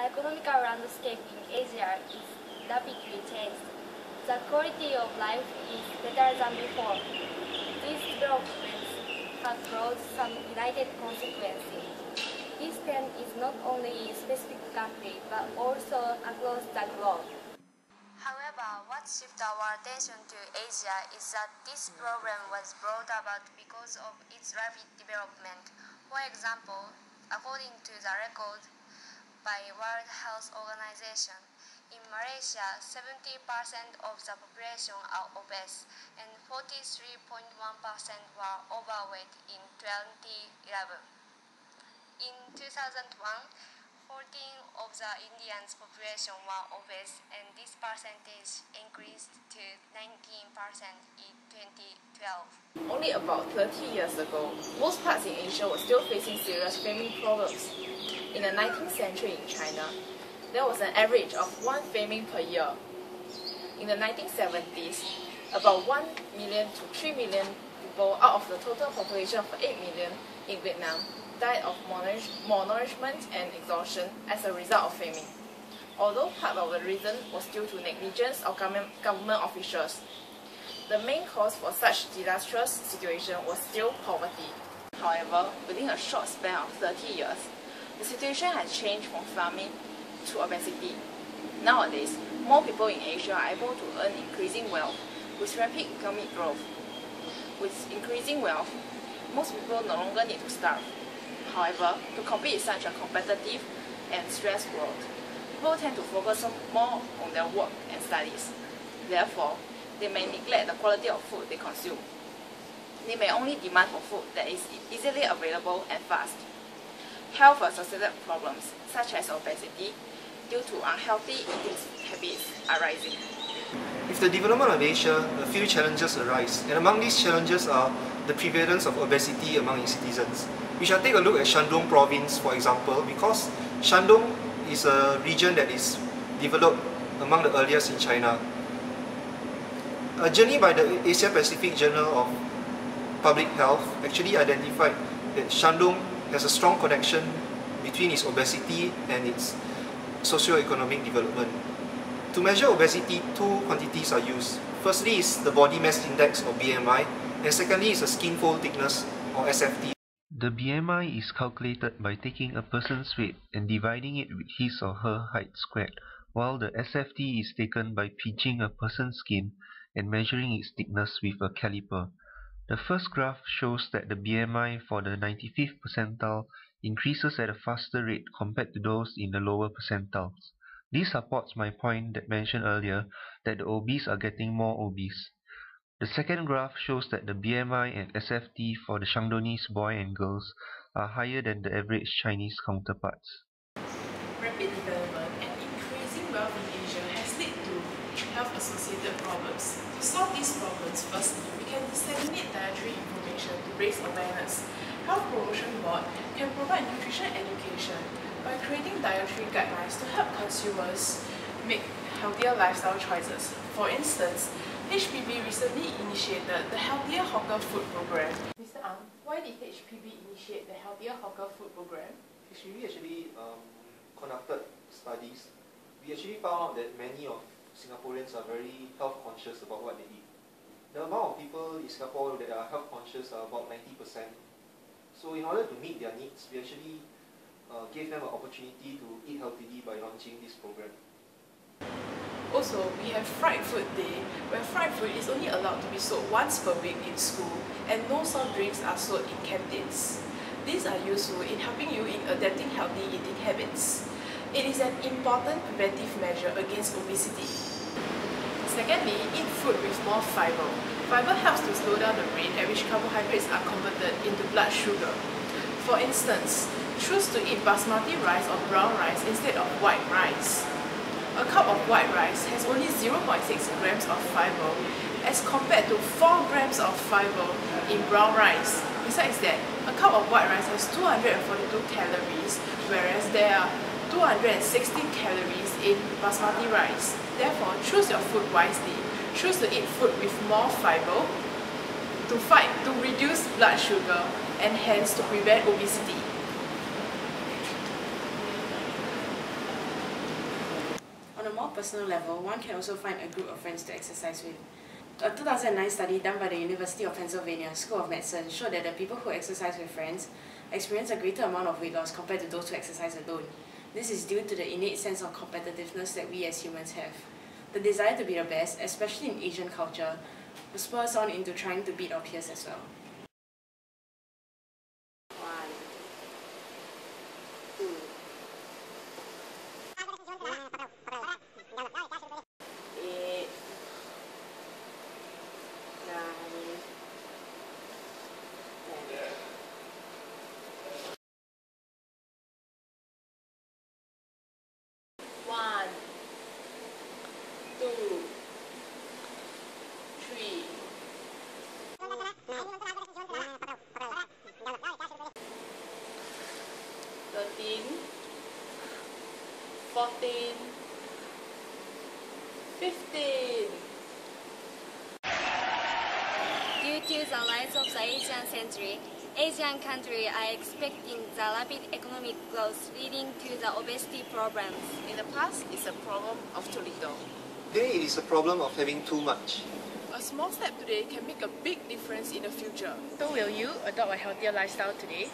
economical landscape in Asia is rapidly changed. The quality of life is better than before. These developments have brought some united consequences. This trend is not only in specific country but also across the globe. However, what shifted our attention to Asia is that this problem was brought about because of its rapid development. For example, according to the record by World Health Organization, in Malaysia, 70% of the population are obese and 43.1% were overweight in 2011. In 2001, 14 of the Indians' population were obese, and this percentage increased to 19% in 2012. Only about 30 years ago, most parts in Asia were still facing serious famine problems. In the 19th century in China, there was an average of 1 famine per year. In the 1970s, about 1 million to 3 million people out of the total population of 8 million in Vietnam died of malnourishment and exhaustion as a result of famine. Although part of the reason was due to negligence of government officials, the main cause for such disastrous situation was still poverty. However, within a short span of 30 years, the situation has changed from famine to obesity. Nowadays, more people in Asia are able to earn increasing wealth with rapid economic growth. With increasing wealth, most people no longer need to starve. However, to compete in such a competitive and stressed world, people tend to focus more on their work and studies. Therefore, they may neglect the quality of food they consume. They may only demand for food that is easily available and fast. Health-associated problems such as obesity due to unhealthy eating habits are rising. With the development of Asia, a few challenges arise, and among these challenges are the prevalence of obesity among its citizens. We shall take a look at Shandong province, for example, because Shandong is a region that is developed among the earliest in China. A journey by the Asia Pacific Journal of Public Health actually identified that Shandong has a strong connection between its obesity and its socio-economic development. To measure obesity, two quantities are used. Firstly is the body mass index or BMI, and secondly is the skin fold thickness or SFT. The BMI is calculated by taking a person's weight and dividing it with his or her height squared, while the SFT is taken by pinching a person's skin and measuring its thickness with a caliper. The first graph shows that the BMI for the 95th percentile increases at a faster rate compared to those in the lower percentiles. This supports my point that mentioned earlier that the obese are getting more obese. The second graph shows that the BMI and SFT for the Shandongese boys and girls are higher than the average Chinese counterparts. Rapid development and increasing wealth in Asia has led to health-associated problems. To solve these problems, firstly, we can disseminate dietary information to raise awareness. Health Promotion Board can provide nutrition education by creating dietary guidelines to help consumers make healthier lifestyle choices. For instance, HPB recently initiated the Healthier Hawker Food Program. Mr. Ang, why did HPB initiate the Healthier Hawker Food Program? HPB actually conducted studies. We actually found out that many of Singaporeans are very health conscious about what they eat. The amount of people in Singapore that are health conscious are about 90%. So in order to meet their needs, we actually gave them an opportunity to eat healthily by launching this program. Also, we have Fried Food Day, where fried food is only allowed to be sold once per week in school, and no soft drinks are sold in canteens. These are useful in helping you in adapting healthy eating habits. It is an important preventive measure against obesity. Secondly, eat food with more fiber. Fiber helps to slow down the rate at which carbohydrates are converted into blood sugar. For instance, choose to eat basmati rice or brown rice instead of white rice. A cup of white rice has only 0.6 grams of fiber as compared to 4 grams of fiber in brown rice. Besides that, a cup of white rice has 242 calories, whereas there are 216 calories in basmati rice. Therefore, choose your food wisely. Choose to eat food with more fiber to reduce blood sugar and hence to prevent obesity. personal level, one can also find a group of friends to exercise with. A 2009 study done by the University of Pennsylvania School of Medicine showed that the people who exercise with friends experience a greater amount of weight loss compared to those who exercise alone. This is due to the innate sense of competitiveness that we as humans have. The desire to be the best, especially in Asian culture, will spur us on into trying to beat our peers as well. 1, 2, 8, 9, 10. 1, 2, 3. 13, 14, 15. Due to the rise of the Asian century, Asian countries are expecting the rapid economic growth leading to the obesity problems. In the past, it's a problem of too little. Today it is a problem of having too much. A small step today can make a big difference in the future. So will you adopt a healthier lifestyle today?